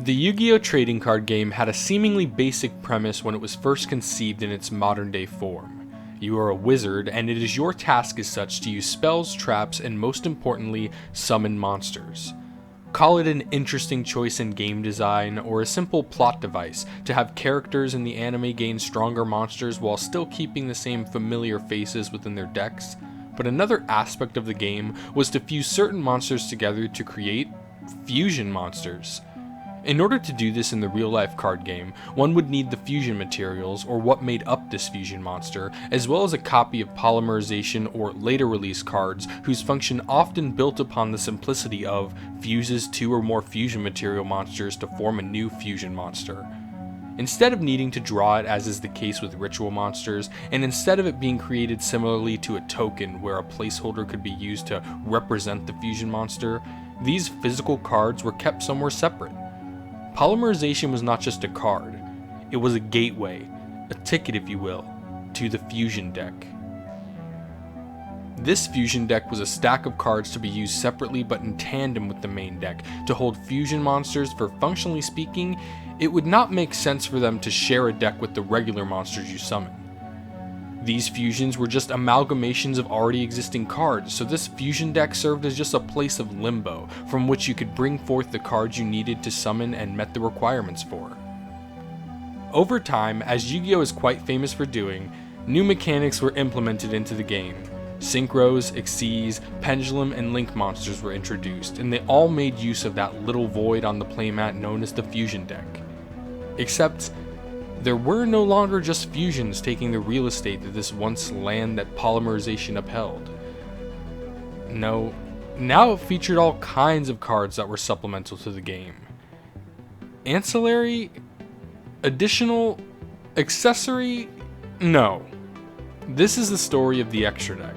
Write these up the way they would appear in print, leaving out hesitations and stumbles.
The Yu-Gi-Oh! Trading card game had a seemingly basic premise when it was first conceived in its modern-day form. You are a wizard, and it is your task as such to use spells, traps, and most importantly, summon monsters. Call it an interesting choice in game design, or a simple plot device to have characters in the anime gain stronger monsters while still keeping the same familiar faces within their decks, but another aspect of the game was to fuse certain monsters together to create fusion monsters. In order to do this in the real-life card game, one would need the fusion materials, or what made up this fusion monster, as well as a copy of polymerization or later release cards whose function often built upon the simplicity of fuses two or more fusion material monsters to form a new fusion monster. Instead of needing to draw it as is the case with ritual monsters, and instead of it being created similarly to a token where a placeholder could be used to represent the fusion monster, these physical cards were kept somewhere separate. Polymerization was not just a card, it was a gateway, a ticket if you will, to the fusion deck. This fusion deck was a stack of cards to be used separately but in tandem with the main deck to hold fusion monsters, for functionally speaking, it would not make sense for them to share a deck with the regular monsters you summon. These fusions were just amalgamations of already existing cards, so this fusion deck served as just a place of limbo from which you could bring forth the cards you needed to summon and met the requirements for. Over time, as Yu-Gi-Oh! Is quite famous for doing, new mechanics were implemented into the game. Synchros, Xyz, Pendulum, and Link monsters were introduced, and they all made use of that little void on the playmat known as the fusion deck. Except, there were no longer just fusions taking the real estate that this once land that polymerization upheld. No, now it featured all kinds of cards that were supplemental to the game. Ancillary? Additional? Accessory? No. This is the story of the extra deck,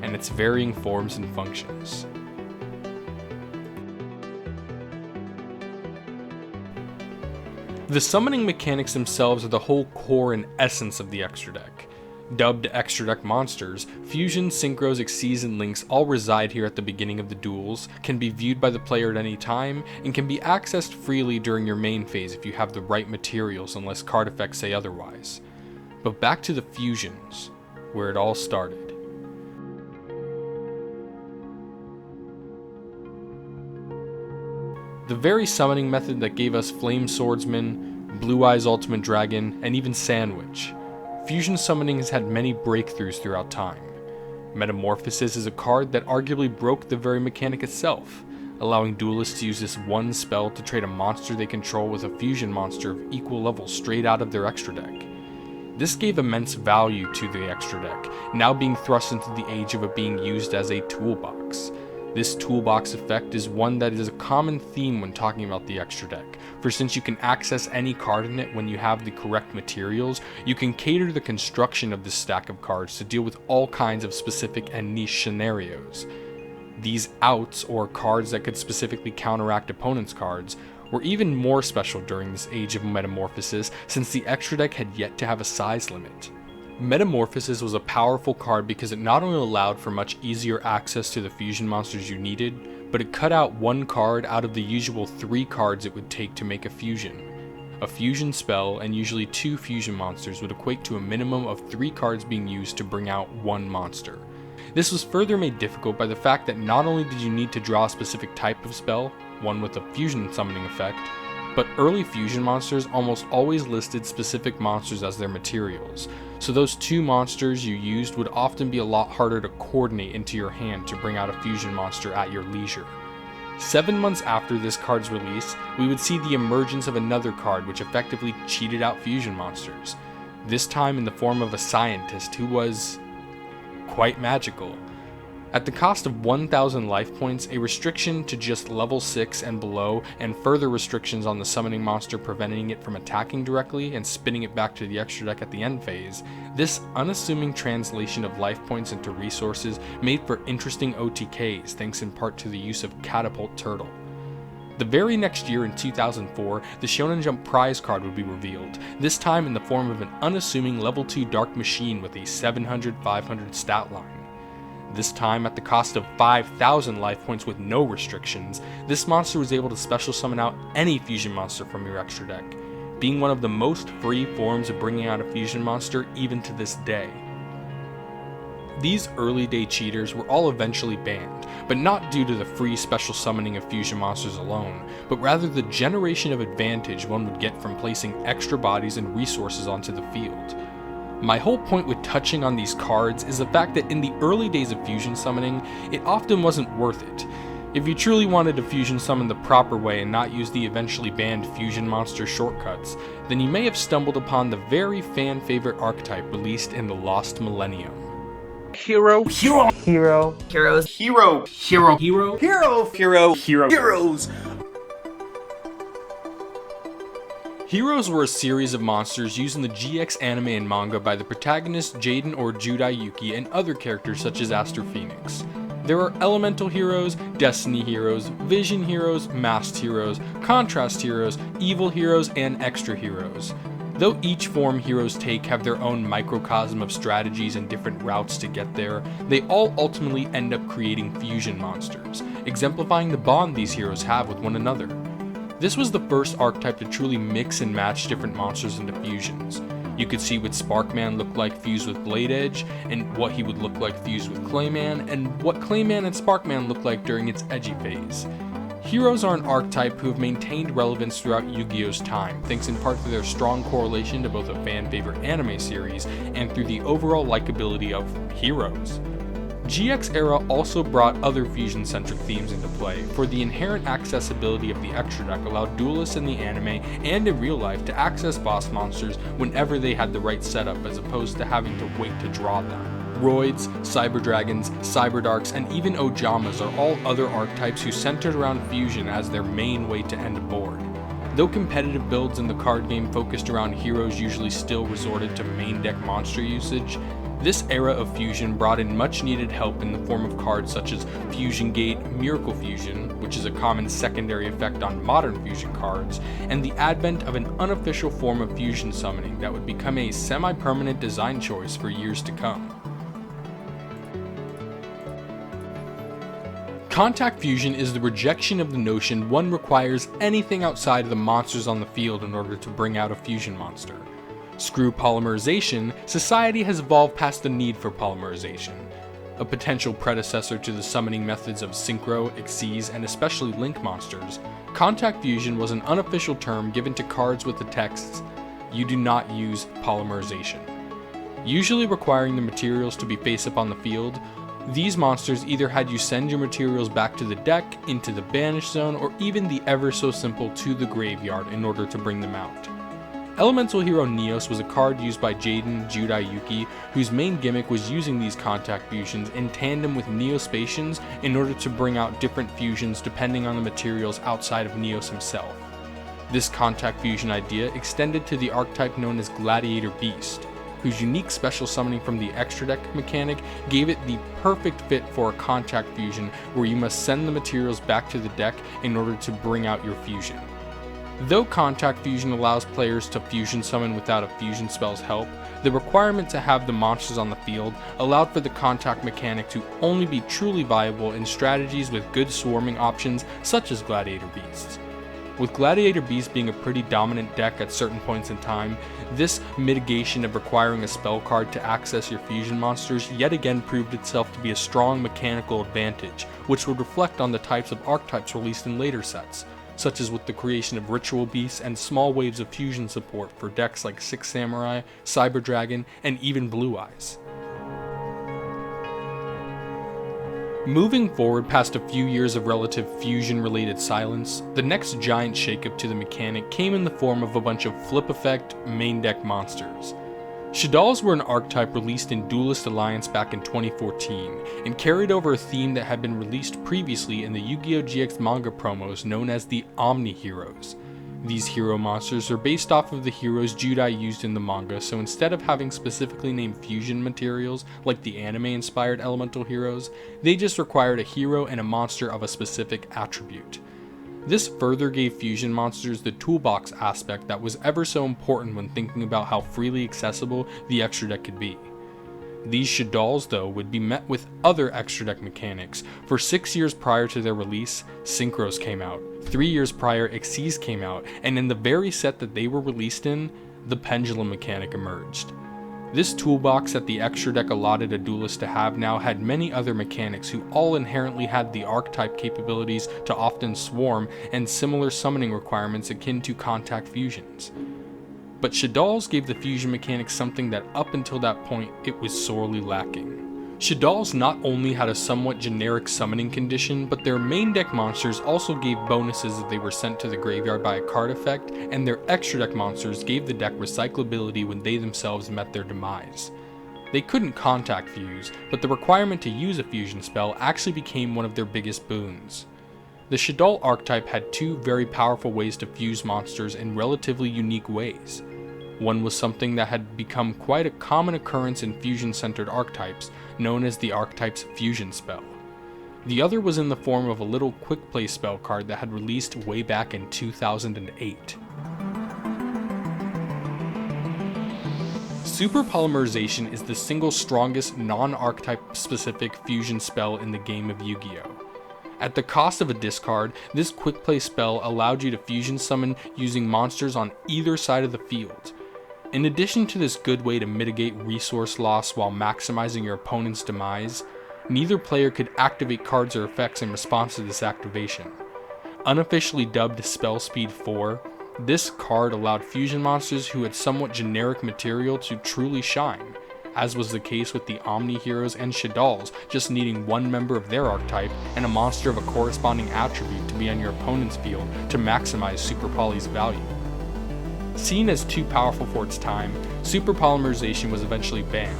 and its varying forms and functions. The summoning mechanics themselves are the whole core and essence of the extra deck. Dubbed extra deck monsters, fusions, synchros, Xyz, and links all reside here at the beginning of the duels, can be viewed by the player at any time, and can be accessed freely during your main phase if you have the right materials unless card effects say otherwise. But back to the fusions, where it all started. The very summoning method that gave us Flame Swordsman, Blue Eyes Ultimate Dragon, and even Sandwich. Fusion summoning has had many breakthroughs throughout time. Metamorphosis is a card that arguably broke the very mechanic itself, allowing duelists to use this one spell to trade a monster they control with a fusion monster of equal level straight out of their extra deck. This gave immense value to the extra deck, now being thrust into the age of it being used as a toolbox. This toolbox effect is one that is a common theme when talking about the extra deck, for since you can access any card in it when you have the correct materials, you can cater the construction of this stack of cards to deal with all kinds of specific and niche scenarios. These outs, or cards that could specifically counteract opponents' cards, were even more special during this age of Metamorphosis, since the extra deck had yet to have a size limit. Metamorphosis was a powerful card because it not only allowed for much easier access to the fusion monsters you needed, but it cut out one card out of the usual 3 cards it would take to make a fusion. A fusion spell and usually 2 fusion monsters would equate to a minimum of 3 cards being used to bring out one monster. This was further made difficult by the fact that not only did you need to draw a specific type of spell, one with a fusion summoning effect, but early fusion monsters almost always listed specific monsters as their materials, so those 2 monsters you used would often be a lot harder to coordinate into your hand to bring out a fusion monster at your leisure. 7 months after this card's release, we would see the emergence of another card which effectively cheated out fusion monsters, this time in the form of a scientist who was quite magical. At the cost of 1,000 life points, a restriction to just level 6 and below, and further restrictions on the summoning monster preventing it from attacking directly and spinning it back to the extra deck at the end phase, this unassuming translation of life points into resources made for interesting OTKs thanks in part to the use of Catapult Turtle. The very next year in 2004, the Shonen Jump prize card would be revealed, this time in the form of an unassuming level 2 Dark Machine with a 700-500 stat line. This time, at the cost of 5,000 life points with no restrictions, this monster was able to special summon out any fusion monster from your extra deck, being one of the most free forms of bringing out a fusion monster even to this day. These early day cheaters were all eventually banned, but not due to the free special summoning of fusion monsters alone, but rather the generation of advantage one would get from placing extra bodies and resources onto the field. My whole point with touching on these cards is the fact that in the early days of fusion summoning, it often wasn't worth it. If you truly wanted to fusion summon the proper way and not use the eventually banned fusion monster shortcuts, then you may have stumbled upon the very fan favorite archetype released in the Lost Millennium. Heroes. Heroes were a series of monsters used in the GX anime and manga by the protagonists Jaden or Judai Yuki and other characters such as Aster Phoenix. There are Elemental Heroes, Destiny Heroes, Vision Heroes, Masked Heroes, Contrast Heroes, Evil Heroes, and Extra Heroes. Though each form heroes take have their own microcosm of strategies and different routes to get there, they all ultimately end up creating fusion monsters, exemplifying the bond these heroes have with one another. This was the first archetype to truly mix and match different monsters into fusions. You could see what Sparkman looked like fused with Blade Edge, and what he would look like fused with Clayman, and what Clayman and Sparkman looked like during its edgy phase. Heroes are an archetype who have maintained relevance throughout Yu-Gi-Oh's time, thanks in part to their strong correlation to both a fan-favorite anime series and through the overall likability of heroes. GX era also brought other fusion-centric themes into play, for the inherent accessibility of the extra deck allowed duelists in the anime and in real life to access boss monsters whenever they had the right setup as opposed to having to wait to draw them. Roids, Cyber Dragons, Cyber Darks, and even Ojamas are all other archetypes who centered around fusion as their main way to end a board. Though competitive builds in the card game focused around heroes usually still resorted to main deck monster usage, this era of fusion brought in much needed help in the form of cards such as Fusion Gate, Miracle Fusion, which is a common secondary effect on modern fusion cards, and the advent of an unofficial form of fusion summoning that would become a semi-permanent design choice for years to come. Contact fusion is the rejection of the notion one requires anything outside of the monsters on the field in order to bring out a fusion monster. Screw polymerization, society has evolved past the need for polymerization. A potential predecessor to the summoning methods of Synchro, Xyz, and especially Link monsters, contact fusion was an unofficial term given to cards with the texts, "You do not use polymerization." Usually requiring the materials to be face up on the field, these monsters either had you send your materials back to the deck, into the banish zone, or even the ever so simple to the graveyard in order to bring them out. Elemental Hero Neos was a card used by Jaden Judai Yuki, whose main gimmick was using these contact fusions in tandem with Neospatians in order to bring out different fusions depending on the materials outside of Neos himself. This contact fusion idea extended to the archetype known as Gladiator Beast, whose unique special summoning from the extra deck mechanic gave it the perfect fit for a contact fusion where you must send the materials back to the deck in order to bring out your fusion. Though contact fusion allows players to fusion summon without a fusion spell's help, the requirement to have the monsters on the field allowed for the contact mechanic to only be truly viable in strategies with good swarming options such as Gladiator Beasts. With Gladiator Beast being a pretty dominant deck at certain points in time, this mitigation of requiring a spell card to access your fusion monsters yet again proved itself to be a strong mechanical advantage, which would reflect on the types of archetypes released in later sets, such as with the creation of Ritual Beasts and small waves of fusion support for decks like Six Samurai, Cyber Dragon, and even Blue Eyes. Moving forward past a few years of relative fusion-related silence, the next giant shakeup to the mechanic came in the form of a bunch of flip effect main deck monsters. Shaddolls were an archetype released in Duelist Alliance back in 2014, and carried over a theme that had been released previously in the Yu-Gi-Oh! GX manga promos known as the Omni Heroes. These hero monsters are based off of the heroes Judai used in the manga, so instead of having specifically named fusion materials like the anime-inspired elemental heroes, they just required a hero and a monster of a specific attribute. This further gave fusion monsters the toolbox aspect that was ever so important when thinking about how freely accessible the extra deck could be. These Shaddolls, though, would be met with other extra deck mechanics. For 6 years prior to their release, Synchros came out. 3 years prior, Xyz came out, and in the very set that they were released in, the Pendulum mechanic emerged. This toolbox that the extra deck allotted a duelist to have now had many other mechanics who all inherently had the archetype capabilities to often swarm and similar summoning requirements akin to contact fusions. But Shaddolls gave the fusion mechanic something that up until that point it was sorely lacking. Shaddolls not only had a somewhat generic summoning condition, but their main deck monsters also gave bonuses if they were sent to the graveyard by a card effect, and their extra deck monsters gave the deck recyclability when they themselves met their demise. They couldn't contact fuse, but the requirement to use a fusion spell actually became one of their biggest boons. The Shaddoll archetype had two very powerful ways to fuse monsters in relatively unique ways. One was something that had become quite a common occurrence in fusion-centered archetypes, known as the archetype's fusion spell. The other was in the form of a little quick play spell card that had released way back in 2008. Super Polymerization is the single strongest non-archetype specific fusion spell in the game of Yu-Gi-Oh! At the cost of a discard, this quick play spell allowed you to fusion summon using monsters on either side of the field. In addition to this good way to mitigate resource loss while maximizing your opponent's demise, neither player could activate cards or effects in response to this activation. Unofficially dubbed Spell Speed 4, this card allowed fusion monsters who had somewhat generic material to truly shine, as was the case with the Omni Heroes and Shaddolls just needing one member of their archetype and a monster of a corresponding attribute to be on your opponent's field to maximize Super Poly's value. Seen as too powerful for its time, Super Polymerization was eventually banned,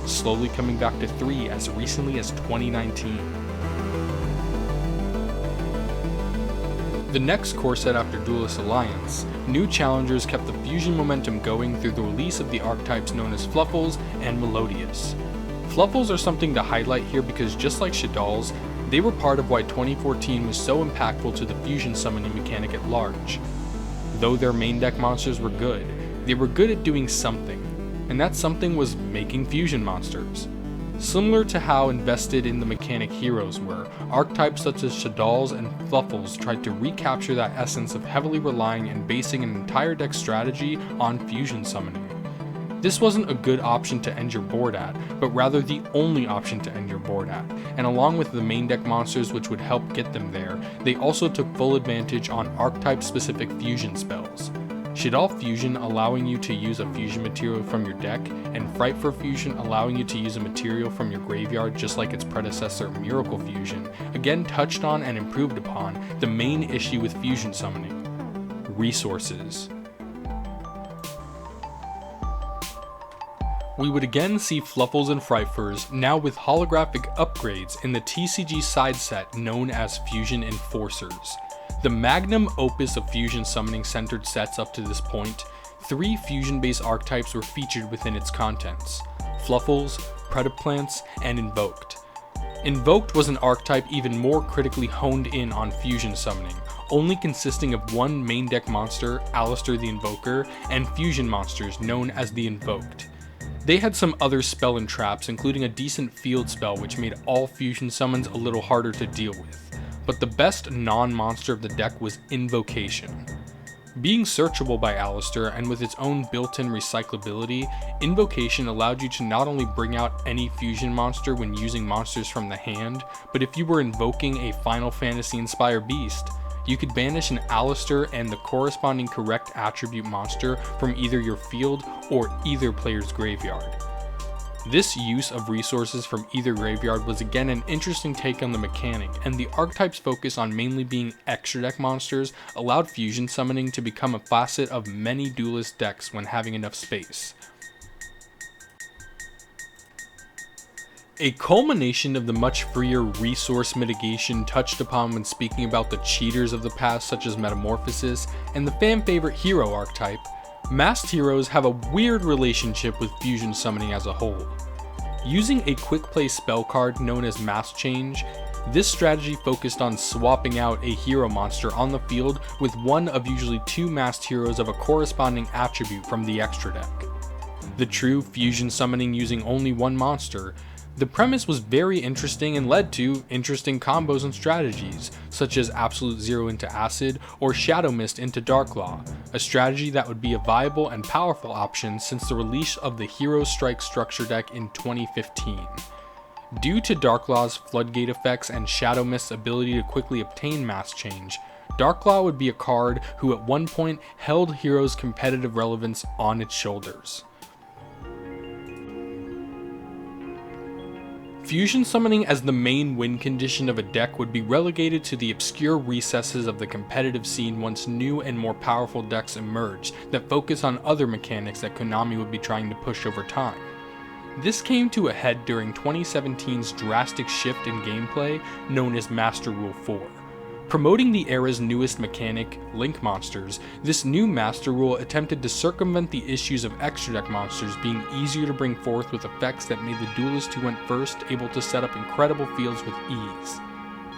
slowly coming back to 3 as recently as 2019. The next core set after Duelist Alliance, new challengers kept the fusion momentum going through the release of the archetypes known as Fluffles and Melodious. Fluffles are something to highlight here because just like Shaddolls, they were part of why 2014 was so impactful to the fusion summoning mechanic at large. Though their main deck monsters were good, they were good at doing something, and that something was making fusion monsters. Similar to how invested in the mechanic heroes were, archetypes such as Shaddolls and Fluffles tried to recapture that essence of heavily relying and basing an entire deck strategy on fusion summoning. This wasn't a good option to end your board at, but rather the only option to end your board at, and along with the main deck monsters which would help get them there, they also took full advantage on archetype-specific fusion spells. Shaddoll Fusion allowing you to use a fusion material from your deck, and Frightful Fusion allowing you to use a material from your graveyard just like its predecessor Miracle Fusion, again touched on and improved upon the main issue with fusion summoning: resources. We would again see Fluffles and Frightfurs, now with holographic upgrades in the TCG side set known as Fusion Enforcers. The Magnum Opus of fusion summoning centered sets up to this point, 3 fusion-based archetypes were featured within its contents: Fluffles, Predaplants, and Invoked. Invoked was an archetype even more critically honed in on fusion summoning, only consisting of one main deck monster, Alistair the Invoker, and fusion monsters known as the Invoked. They had some other spell and traps, including a decent field spell which made all fusion summons a little harder to deal with, but the best non-monster of the deck was Invocation. Being searchable by Alistair and with its own built-in recyclability, Invocation allowed you to not only bring out any fusion monster when using monsters from the hand, but if you were invoking a Final Fantasy-inspired beast, you could banish an Alistair and the corresponding correct attribute monster from either your field or either player's graveyard. This use of resources from either graveyard was again an interesting take on the mechanic, and the archetype's focus on mainly being extra deck monsters allowed fusion summoning to become a facet of many duelist decks when having enough space. A culmination of the much freer resource mitigation touched upon when speaking about the cheaters of the past such as Metamorphosis and the fan favorite hero archetype, Masked Heroes have a weird relationship with fusion summoning as a whole. Using a quick play spell card known as Mask Change, this strategy focused on swapping out a hero monster on the field with one of usually 2 masked heroes of a corresponding attribute from the extra deck. the true fusion summoning using only one monster, the premise was very interesting and led to interesting combos and strategies, such as Absolute Zero into Acid or Shadow Mist into Darklaw, a strategy that would be a viable and powerful option since the release of the Hero Strike structure deck in 2015. Due to Darklaw's floodgate effects and Shadow Mist's ability to quickly obtain mass change, Darklaw would be a card who at one point held Hero's competitive relevance on its shoulders. Fusion summoning as the main win condition of a deck would be relegated to the obscure recesses of the competitive scene once new and more powerful decks emerged that focus on other mechanics that Konami would be trying to push over time. This came to a head during 2017's drastic shift in gameplay known as Master Rule 4. Promoting the era's newest mechanic, Link Monsters, this new Master Rule attempted to circumvent the issues of extra deck monsters being easier to bring forth with effects that made the duelist who went first able to set up incredible fields with ease.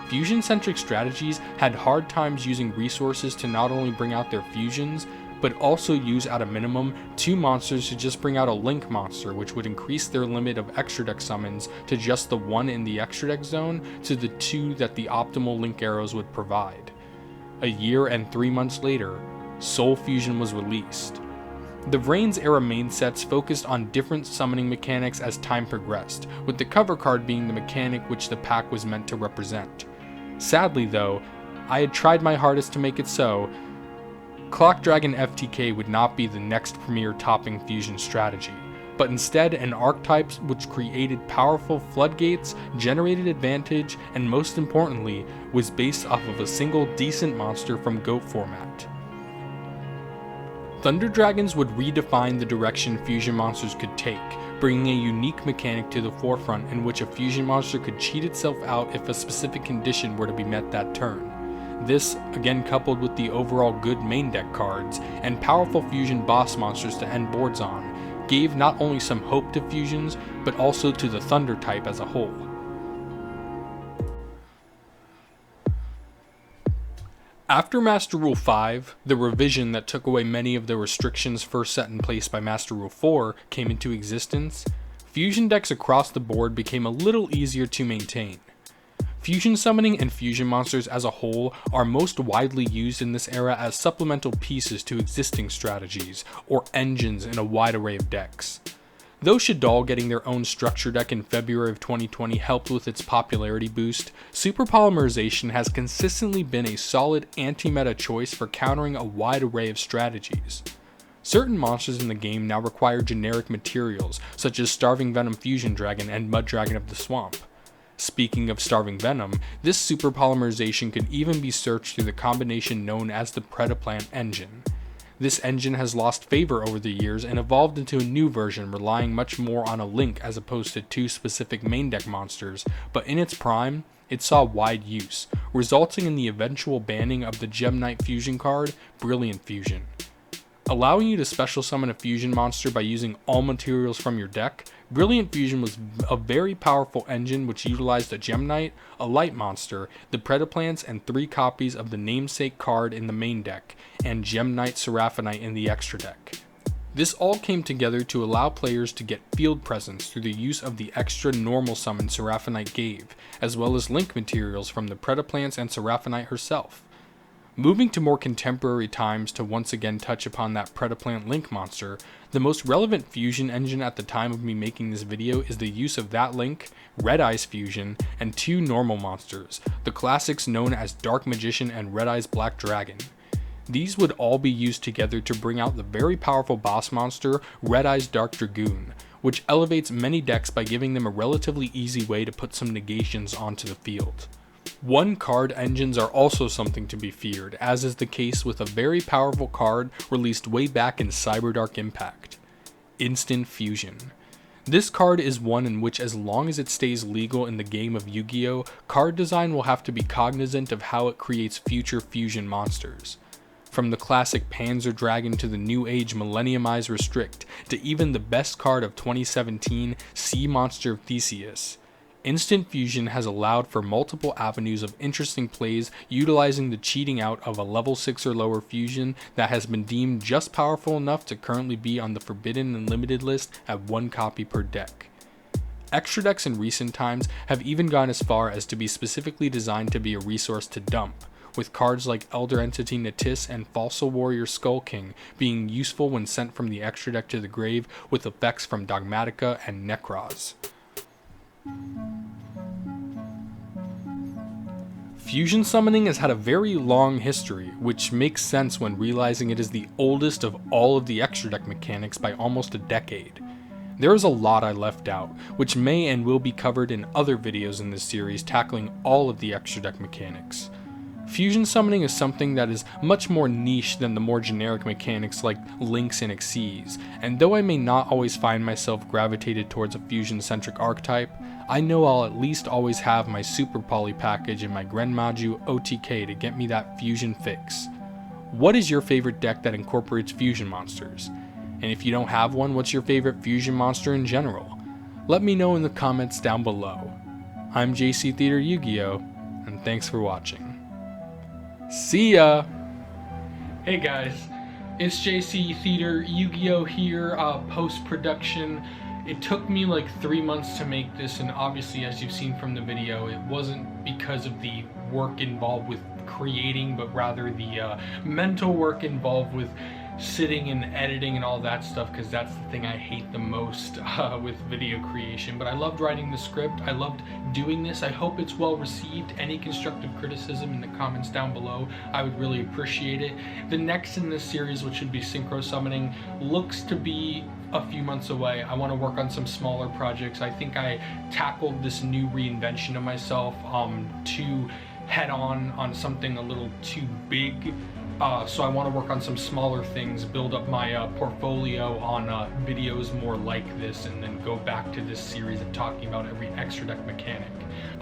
Fusion-centric strategies had hard times using resources to not only bring out their fusions, but also use at a minimum 2 monsters to just bring out a Link monster, which would increase their limit of extra deck summons to just the 1 in the extra deck zone to the 2 that the optimal Link arrows would provide. A year and 3 months later, Soul Fusion was released. The Vrains era main sets focused on different summoning mechanics as time progressed, with the cover card being the mechanic which the pack was meant to represent. Sadly though, I had tried my hardest to make it so, Clock Dragon FTK would not be the next premier topping fusion strategy, but instead an archetype which created powerful floodgates, generated advantage, and most importantly, was based off of a single decent monster from GOAT format. Thunder Dragons would redefine the direction fusion monsters could take, bringing a unique mechanic to the forefront in which a fusion monster could cheat itself out if a specific condition were to be met that turn. This, again coupled with the overall good main deck cards and powerful fusion boss monsters to end boards on, gave not only some hope to fusions, but also to the Thunder type as a whole. After Master Rule 5, the revision that took away many of the restrictions first set in place by Master Rule 4 came into existence, fusion decks across the board became a little easier to maintain. Fusion summoning and fusion monsters as a whole are most widely used in this era as supplemental pieces to existing strategies, or engines in a wide array of decks. Though Shaddoll getting their own structure deck in February of 2020 helped with its popularity boost, Super Polymerization has consistently been a solid anti-meta choice for countering a wide array of strategies. Certain monsters in the game now require generic materials, such as Starving Venom Fusion Dragon and Mud Dragon of the Swamp. Speaking of Starving Venom, this super polymerization could even be searched through the combination known as the Predaplant engine. This engine has lost favor over the years and evolved into a new version relying much more on a link as opposed to 2 specific main deck monsters, but in its prime, it saw wide use, resulting in the eventual banning of the Gem Knight fusion card, Brilliant Fusion. Allowing you to special summon a fusion monster by using all materials from your deck, Brilliant Fusion was a very powerful engine which utilized a Gem Knight, a Light Monster, the Predaplants, and 3 copies of the namesake card in the main deck, and Gem Knight Seraphonite in the extra deck. This all came together to allow players to get field presence through the use of the extra normal summon Seraphonite gave, as well as link materials from the Predaplants and Seraphonite herself. Moving to more contemporary times to once again touch upon that Predaplant Link monster, the most relevant fusion engine at the time of me making this video is the use of that Link, Red Eyes Fusion, and 2 normal monsters, the classics known as Dark Magician and Red Eyes Black Dragon. These would all be used together to bring out the very powerful boss monster, Red Eyes Dark Dragoon, which elevates many decks by giving them a relatively easy way to put some negations onto the field. 1 card engines are also something to be feared, as is the case with a very powerful card released way back in Cyberdark Impact, Instant Fusion. This card is one in which, as long as it stays legal in the game of Yu-Gi-Oh!, card design will have to be cognizant of how it creates future fusion monsters. From the classic Panzer Dragon to the new age Millenniumized Restrict, to even the best card of 2017, Sea Monster Theseus. Instant fusion has allowed for multiple avenues of interesting plays utilizing the cheating out of a level 6 or lower fusion that has been deemed just powerful enough to currently be on the forbidden and limited list at 1 copy per deck. Extra decks in recent times have even gone as far as to be specifically designed to be a resource to dump, with cards like Elder Entity Natis and Fossil Warrior Skull King being useful when sent from the extra deck to the grave with effects from Dogmatica and Necroz. Fusion summoning has had a very long history, which makes sense when realizing it is the oldest of all of the extra deck mechanics by almost a decade. There is a lot I left out, which may and will be covered in other videos in this series tackling all of the extra deck mechanics. Fusion summoning is something that is much more niche than the more generic mechanics like Links and Xyz, and though I may not always find myself gravitated towards a fusion-centric archetype, I know I'll at least always have my Super Poly package and my Grenmaju OTK to get me that fusion fix. What is your favorite deck that incorporates fusion monsters? And if you don't have one, what's your favorite fusion monster in general? Let me know in the comments down below. I'm JC Theater Yu-Gi-Oh! And thanks for watching. See ya! Hey guys, it's JC Theater Yu-Gi-Oh! Here, post-production. It took me like 3 months to make this, and obviously as you've seen from the video, it wasn't because of the work involved with creating, but rather the mental work involved with sitting and editing and all that stuff, because that's the thing I hate the most with video creation. But I loved writing the script, I loved doing this, I hope it's well received. Any constructive criticism in the comments down below, I would really appreciate it. The next in this series, which would be Synchro Summoning, looks to be a few months away. I want to work on some smaller projects. I think I tackled this new reinvention of myself too head on something a little too big. So I want to work on some smaller things, build up my portfolio on videos more like this, and then go back to this series of talking about every extra deck mechanic.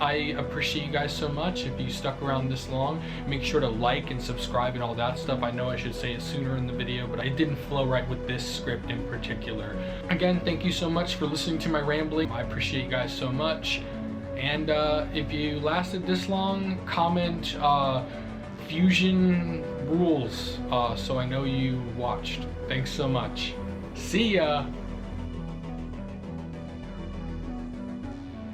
I appreciate you guys so much. If you stuck around this long, make sure to like and subscribe and all that stuff. I know I should say it sooner in the video, but I didn't flow right with this script in particular. Again, thank you so much for listening to my rambling. I appreciate you guys so much. And if you lasted this long, comment fusion rules so I know you watched. Thanks so much. See ya!